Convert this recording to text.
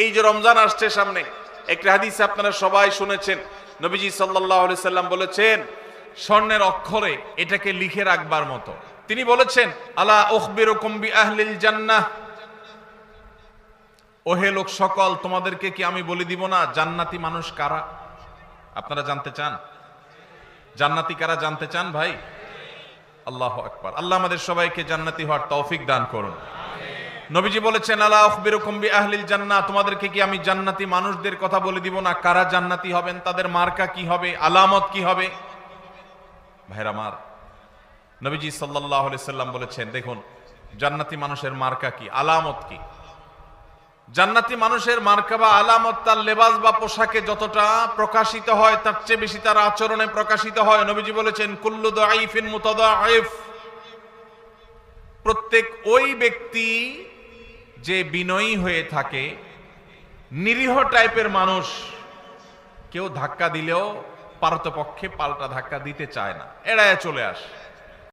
এই যে রমজান আসছে সামনে, একটা হাদিস আপনারা সবাই শুনেছেন, নবীজি সাল্লাল্লাহু আলাইহি সাল্লাম বলেছেন স্বর্ণের অক্ষরে এটাকে লিখে রাখবার মতো। তিনি বলেছেন, আলা উখবিরুকুম বিআহলিল জান্নাহ, ওহে লোক সকল, তোমাদেরকে কি আমি বলে দিব না জান্নাতি মানুষ কারা? আপনারা জানতে চান জান্নাতি কারা? জানতে চান ভাই? আল্লাহু আকবার। আল্লাহ আমাদের সবাইকে জান্নাতি হওয়ার তৌফিক দান করুন। নবীজি বলেছেন, আলা উখবিরুকুম বিআহলিল জান্নাহ, তোমাদেরকে কি আমি জান্নাতি মানুষদের কথা বলে দিব না কারা জান্নাতি হবেন, তাদের মার্কা কি হবে, আলামত কি হবে? ভাইরা আমার, নবীজি সাল্লাল্লাহু আলাইহি সাল্লাম বলেছেন, দেখুন জান্নাতি মানুষের মার্কা কি, আলামত কি। জান্নাতি মানুষের মার্কা বা আলামত তার লেবাস বা পোশাকে যতটা প্রকাশিত হয় তার চেয়ে বেশি তার আচরণে প্রকাশিত হয়। নবীজি বলেছেন, কুল্লু দাঈফিন মুতাদাঈফ, প্রত্যেক ওই ব্যক্তি যে বিনয়ী হয়ে থাকে, নিরীহ টাইপের মানুষ, কেউ ধাক্কা দিলেও পারতপক্ষে পাল্টা ধাক্কা দিতে চায় না, এড়ায় চলে আসে।